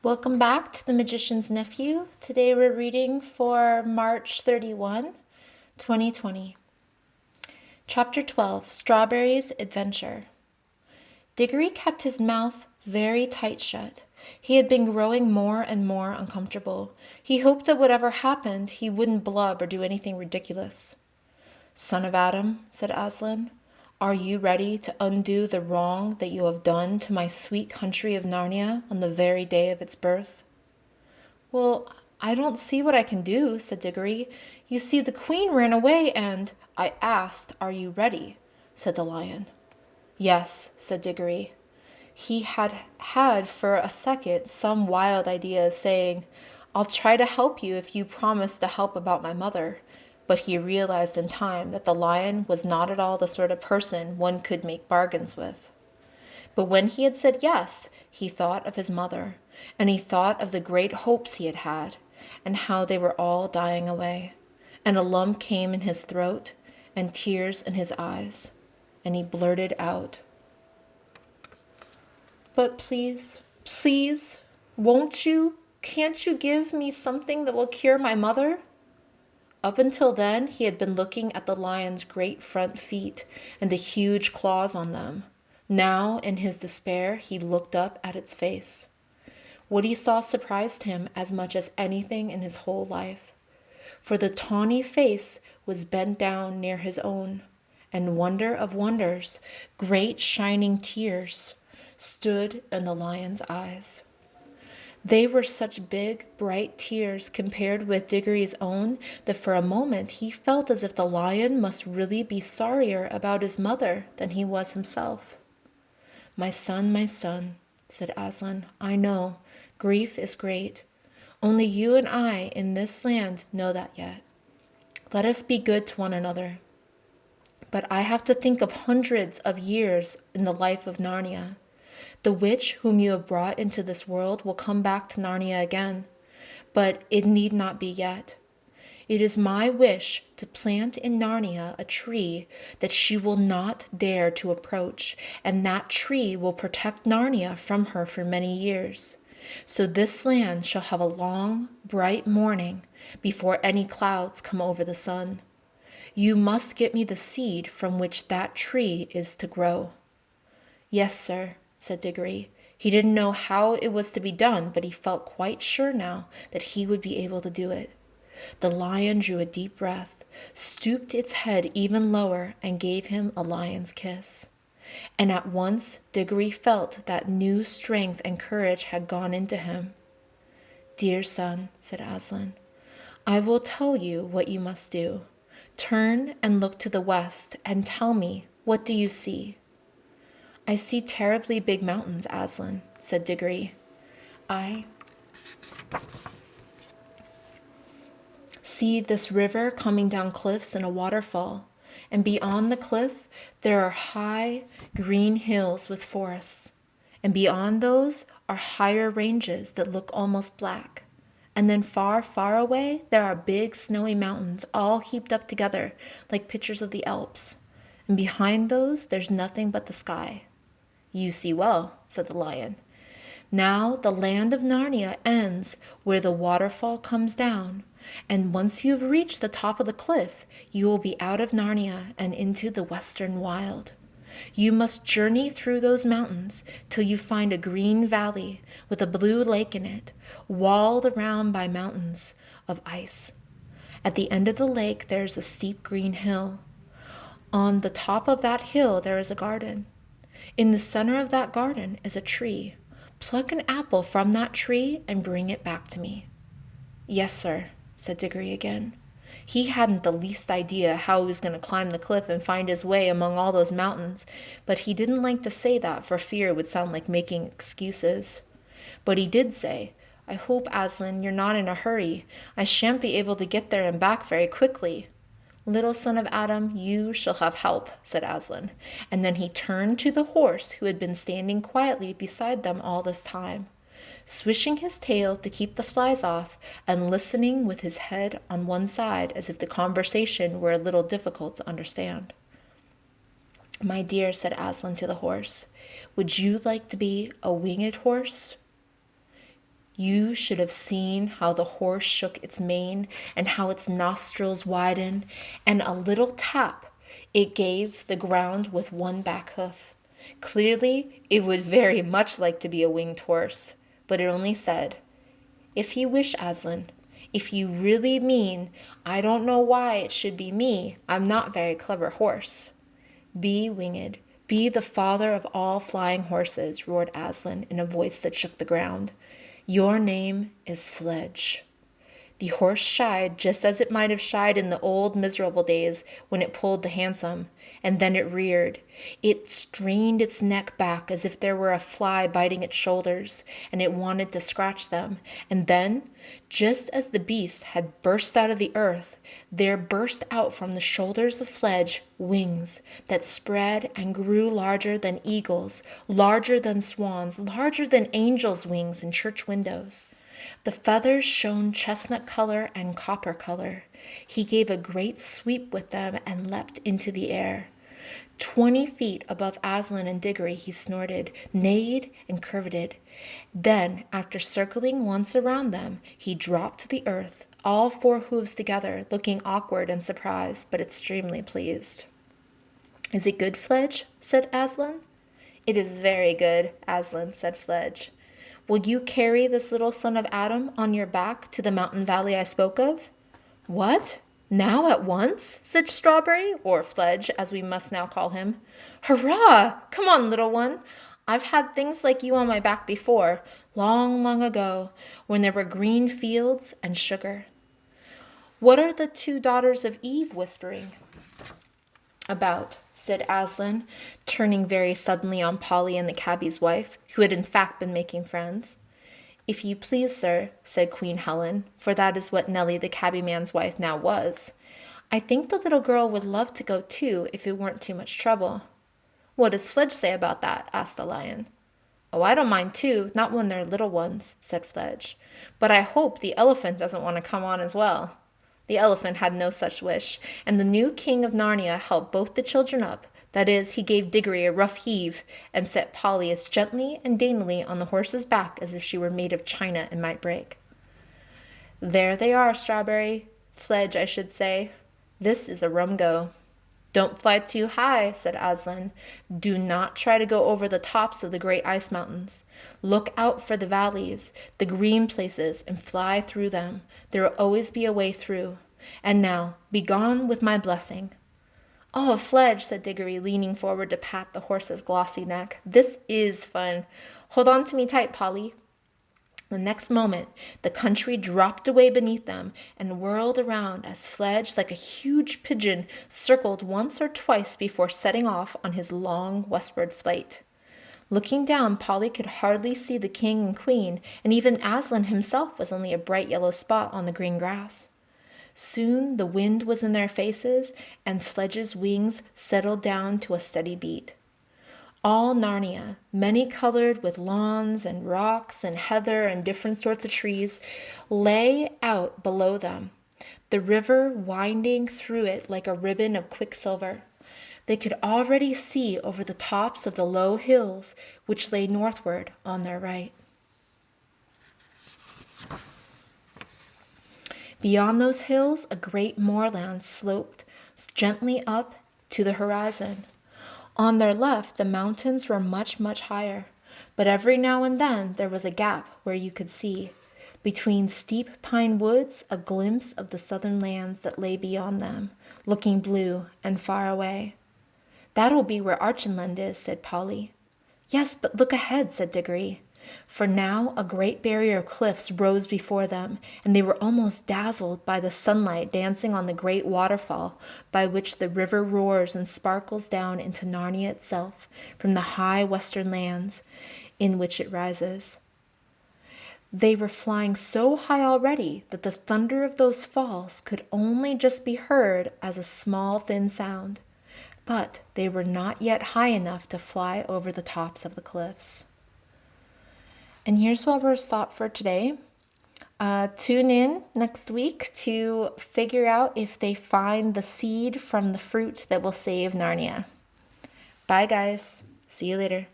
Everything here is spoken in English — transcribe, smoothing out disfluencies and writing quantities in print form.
Welcome back to The Magician's Nephew. Today we're reading for March 31, 2020. Chapter 12, Strawberry's Adventure. Diggory kept his mouth very tight shut. He had been growing more and more uncomfortable. He hoped that whatever happened, he wouldn't blub or do anything ridiculous. Son of Adam, said Aslan, are you ready to undo the wrong that you have done to my sweet country of Narnia on the very day of its birth? Well, I don't see what I can do, said Diggory. You see, the queen ran away and I asked, are you ready? Said the lion. Yes, said Diggory. He had for a second some wild idea of saying, I'll try to help you if you promise to help about my mother. But he realized in time that the lion was not at all the sort of person one could make bargains with. But when he had said yes, he thought of his mother, and he thought of the great hopes he had had, and how they were all dying away. And a lump came in his throat, and tears in his eyes, and he blurted out, But please, can't you give me something that will cure my mother? Up until then, he had been looking at the lion's great front feet and the huge claws on them. Now, in his despair, he looked up at its face. What he saw surprised him as much as anything in his whole life. For the tawny face was bent down near his own, and wonder of wonders, great shining tears stood in the lion's eyes. They were such big, bright tears compared with Diggory's own that for a moment he felt as if the lion must really be sorrier about his mother than he was himself. My son, said Aslan, I know, grief is great. Only you and I in this land know that yet. Let us be good to one another. But I have to think of hundreds of years in the life of Narnia. The witch whom you have brought into this world will come back to Narnia again, but it need not be yet. It is my wish to plant in Narnia a tree that she will not dare to approach, and that tree will protect Narnia from her for many years. So this land shall have a long, bright morning before any clouds come over the sun. You must get me the seed from which that tree is to grow. Yes, sir, said Diggory. He didn't know how it was to be done, but he felt quite sure now that he would be able to do it. The lion drew a deep breath, stooped its head even lower, and gave him a lion's kiss. And at once Diggory felt that new strength and courage had gone into him. Dear son, said Aslan, I will tell you what you must do. Turn and look to the west and tell me, what do you see? I see terribly big mountains, Aslan, said Diggory. I see this river coming down cliffs in a waterfall, and beyond the cliff there are high, green hills with forests, and beyond those are higher ranges that look almost black. And then far, far away there are big snowy mountains all heaped up together like pictures of the Alps. And behind those there's nothing but the sky. You see well, said the lion. Now the land of Narnia ends where the waterfall comes down, and once you have reached the top of the cliff, you will be out of Narnia and into the western wild. You must journey through those mountains till you find a green valley with a blue lake in it, walled around by mountains of ice. At the end of the lake there is a steep green hill. On the top of that hill there is a garden. In the center of that garden is a tree. Pluck an apple from that tree and bring it back to me. Yes, sir, said Diggory again. He hadn't the least idea how he was going to climb the cliff and find his way among all those mountains, but he didn't like to say that for fear it would sound like making excuses. But he did say, I hope, Aslan, you're not in a hurry. I shan't be able to get there and back very quickly. Little son of Adam, you shall have help, said Aslan, and then he turned to the horse who had been standing quietly beside them all this time, swishing his tail to keep the flies off, and listening with his head on one side as if the conversation were a little difficult to understand. My dear, said Aslan to the horse, would you like to be a winged horse? You should have seen how the horse shook its mane and how its nostrils widened, and a little tap it gave the ground with one back hoof. Clearly, it would very much like to be a winged horse, but it only said, "If you wish, Aslan. If you really mean, I don't know why it should be me. I'm not very clever horse." "Be winged. Be the father of all flying horses," roared Aslan in a voice that shook the ground. "Your name is Fledge." The horse shied just as it might have shied in the old miserable days when it pulled the hansom, and then it reared. It strained its neck back as if there were a fly biting its shoulders, and it wanted to scratch them. And then, just as the beast had burst out of the earth, there burst out from the shoulders of Fledge wings that spread and grew larger than eagles', larger than swans', larger than angels' wings in church windows. The feathers shone chestnut color and copper color. He gave a great sweep with them and leapt into the air. 20 feet above Aslan and Diggory he snorted, neighed, and curveted. Then, after circling once around them, he dropped to the earth, all 4 hooves together, looking awkward and surprised, but extremely pleased. "Is it good, Fledge?" said Aslan. "It is very good," Aslan said Fledge. "Will you carry this little son of Adam on your back to the mountain valley I spoke of?" "What? Now at once?" said Strawberry, or Fledge, as we must now call him. "Hurrah! Come on, little one. I've had things like you on my back before, long, long ago, when there were green fields and sugar." "What are the 2 daughters of Eve whispering about?" said Aslan, turning very suddenly on Polly and the cabbie's wife, who had in fact been making friends. "If you please, sir," said Queen Helen, for that is what Nelly the cabby man's wife now was, "I think the little girl would love to go too if it weren't too much trouble." "What does Fledge say about that?" asked the lion. "Oh, I don't mind too, not when they're little ones," said Fledge. "But I hope the elephant doesn't want to come on as well." The elephant had no such wish, and the new king of Narnia helped both the children up. That is, he gave Diggory a rough heave, and set Polly as gently and daintily on the horse's back as if she were made of china and might break. "There they are, Strawberry. Fledge, I should say. This is a rum go." "Don't fly too high," said Aslan. "Do not try to go over the tops of the great ice mountains. Look out for the valleys, the green places, and fly through them. There will always be a way through. And now, be gone with my blessing." "Oh, Fledge," said Diggory, leaning forward to pat the horse's glossy neck. "This is fun. Hold on to me tight, Polly." The next moment the country dropped away beneath them and whirled around as Fledge, like a huge pigeon, circled once or twice before setting off on his long westward flight. Looking down, Polly could hardly see the king and queen, and even Aslan himself was only a bright yellow spot on the green grass. Soon the wind was in their faces, and Fledge's wings settled down to a steady beat. All Narnia, many-colored with lawns and rocks and heather and different sorts of trees, lay out below them, the river winding through it like a ribbon of quicksilver. They could already see over the tops of the low hills which lay northward on their right. Beyond those hills, a great moorland sloped gently up to the horizon. On their left, the mountains were much, much higher, but every now and then there was a gap where you could see, between steep pine woods, a glimpse of the southern lands that lay beyond them, looking blue and far away. "That'll be where Archenland is," said Polly. "Yes, but look ahead," said Diggory. For now a great barrier of cliffs rose before them, and they were almost dazzled by the sunlight dancing on the great waterfall by which the river roars and sparkles down into Narnia itself from the high western lands in which it rises. They were flying so high already that the thunder of those falls could only just be heard as a small thin sound, but they were not yet high enough to fly over the tops of the cliffs. And here's where we'll stop for today. Tune in next week to figure out if they find the seed from the fruit that will save Narnia. Bye, guys. See you later.